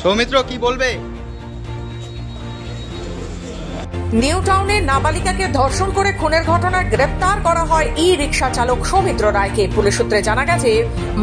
সৌমিত্র কি বলবে? নিউ টাউনে নাবালিকাকে ধর্ষণ করে খুনের ঘটনায় গ্রেপ্তার করা হয় ই রিকশা চালক সৌমিত্র রায়কে। পুলিশ সূত্রে জানা গেছে,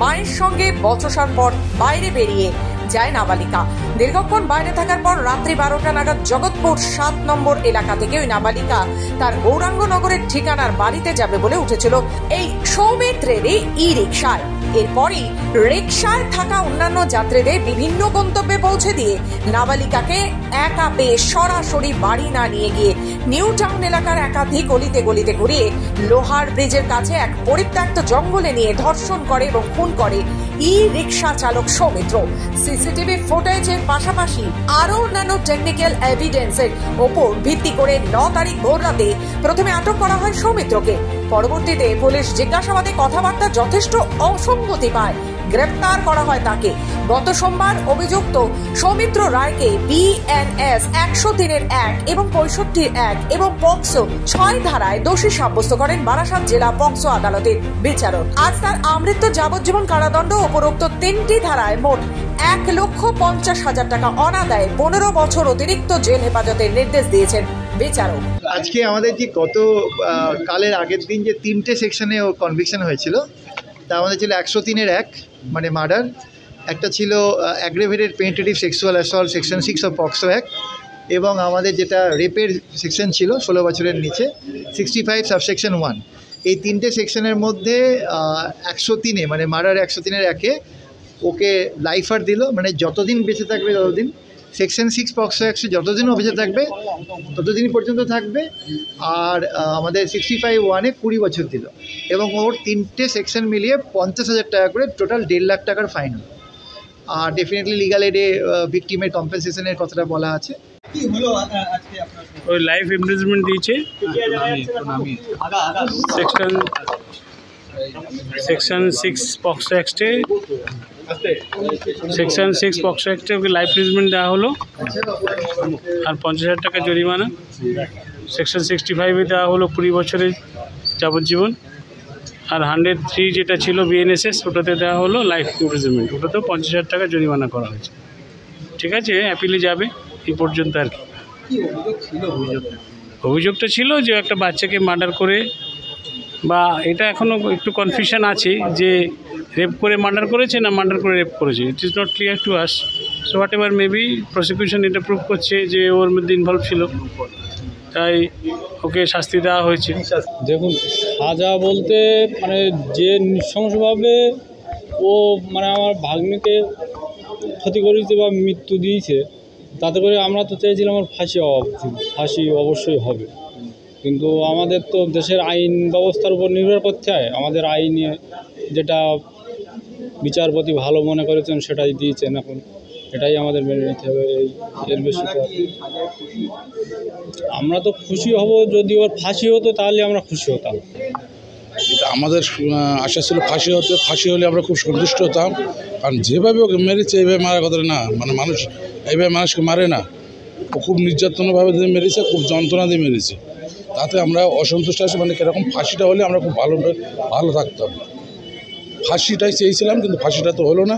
মায়ের সঙ্গে বচসার পর বাইরে বেরিয়ে যায় নাবালিকা। দীর্ঘক্ষণ বাইরে থাকার পর রাত্রি 12টা নাগাদ জগৎপুর 7 নম্বর এলাকা থেকে ওই নাবালিকা তার গৌরাঙ্গনগরের ঠিকানার বাড়িতে যাবে বলে উঠেছিল এই সৌমিত্রেরই ই রিকশায়। এরপরই রিকশায় থাকা অন্যান্য যাত্রীদের বিভিন্ন গন্তব্যে পৌঁছে দিয়ে নাবালিকাকে একা পেয়ে সরাসরি বাড়ি না নিয়ে গিয়ে নিউ টাউন এলাকার একাধিক গলিতে গলিতে ঘুরিয়ে লোহার ব্রিজের কাছে এক পরিত্যক্ত জঙ্গলে নিয়ে ধর্ষণ করে এবং খুন করে ই রিকশা চালক সৌমিত্র। সিসিটিভি ফুটেজের পাশাপাশি আরো অন্যান্য টেকনিক্যাল এভিডেন্সের ওপর ভিত্তি করে 9 তারিখ ভোর রাতে প্রথমে আটক করা হয় সৌমিত্রকে। পরবর্তীতে পুলিশ জিজ্ঞাসাবাদে কথাবার্তা যথেষ্ট অসঙ্গতি পায়, গ্রেপ্তার করা হয় তাকে। গত সোমবার অভিযুক্ত সৌমিত্র রায়কে বিএনএস 103-1 এবং 65-1 এবং পক্সো 6 ধারায় দোষী সাব্যস্ত করেন বারাসাত জেলা পক্সো আদালতের বিচারক। আজ তার আমৃত্যু যাবজ্জীবন কারাদণ্ড উপরোক্ত 3টি ধারায় মোট 1,50,000 টাকা অনাদায়ে 15 বছর অতিরিক্ত জেল হেফাজতের নির্দেশ দিয়েছেন বিচারক। আজকে আমাদের যে গত কালের আগের দিন যে 3টে সেকশনে ও কনভিকশন হয়েছিল, তা আমাদের ছিল 103-1 মানে মার্ডার, একটা ছিল অ্যাগ্রেভেটেড penetrative sexual assault section 6 of POCSO act, এবং আমাদের যেটা রেপের সেকশন ছিল 16 বছরের নিচে 65 সাবসেকশন 1। এই 3টে সেকশনের মধ্যে 103-এ মানে মার্ডার 103-1-এ ওকে লাইফার দিল, মানে যতদিন বেঁচে থাকবে ততদিন। সেকশন 6 পক্সো অ্যাক্টে যতদিনও বেঁচে থাকবে ততদিন পর্যন্ত থাকবে। আর আমাদের 65-1-এ 20 বছর দিল, এবং ওর 3টে সেকশন মিলিয়ে 50,000 টাকা করে টোটাল 1.5 লাখ টাকার ফাইন। আর ডেফিনেটলি লিগাল এডে ভিকটিমের কম্পেনসেশনের কথাটা বলা আছে। ওই লাইফ ইমপ্রিজনমেন্ট দিয়েছে সেকশন 6 পক্সো অ্যাক্টে, সেকশন 6 পক্সো অ্যাক্টে ওকে লাইফ ইমপ্রিজনমেন্ট দেওয়া হলো আর 50,000 টাকা জরিমানা। সেকশন 65-এ দেওয়া হলো 20 বছরের যাবজ্জীবন। আর 103 যেটা ছিল বিএনএসএস, ওটাতে দেওয়া হলো লাইফ ইমপ্রিজনমেন্ট, ওটাতেও 50,000 টাকা জরিমানা করা হয়েছে। ঠিক আছে, অ্যাপিলে যাবে এই পর্যন্ত। আর কি অভিযোগটা ছিল যে একটা বাচ্চাকে মার্ডার করে, বা এটা এখনও একটু কনফিউশন আছে যে রেপ করে মার্ডার করেছে না মার্ডার করে রেপ করেছে। It is not clear to us. So what ever maybe prosecution এটা প্রুভ করছে যে ওর মধ্যে ইনভলভ ছিল, তাই ওকে শাস্তি দেওয়া হয়েছে। দেখুন, সাজা বলতে মানে যে নৃশংসভাবে ও মানে আমার ভাগ্নিকে ক্ষতি করেছে বা মৃত্যু দিয়েছে, তাতে করে আমরা তো চাইছিলাম আমার ফাঁসি অবশ্যই হবে। কিন্তু আমাদের তো দেশের আইন ব্যবস্থার উপর নির্ভর করতে হয়। আমাদের আইনে যেটা বিচারপতি ভালো মনে করেছেন সেটাই দিয়েছেন, এখন এটাই আমাদের মেনে নিতে হবে। এর বেশি আমরা তো খুশি হব, যদি ওর ফাঁসি হতো তাহলে আমরা খুশি হতাম। এটা আমাদের আশা ছিল ফাঁসি হতো, ফাঁসি হলে আমরা খুব সন্তুষ্ট হতাম। কারণ যেভাবে ওকে মেরেছে এইভাবে মারার কথা না, মানে মানুষ এইভাবে মানুষকে মারে না। ও খুব নির্যাতনভাবে মেরেছে, খুব যন্ত্রণা দিয়ে মেরেছে, তাতে আমরা অসন্তুষ্ট আছি। মানে কীরকম ফাঁসিটা হলে আমরা খুব ভালো থাকতাম। ফাঁসিটাই চেয়েছিলাম, কিন্তু ফাঁসিটা তো হলো না।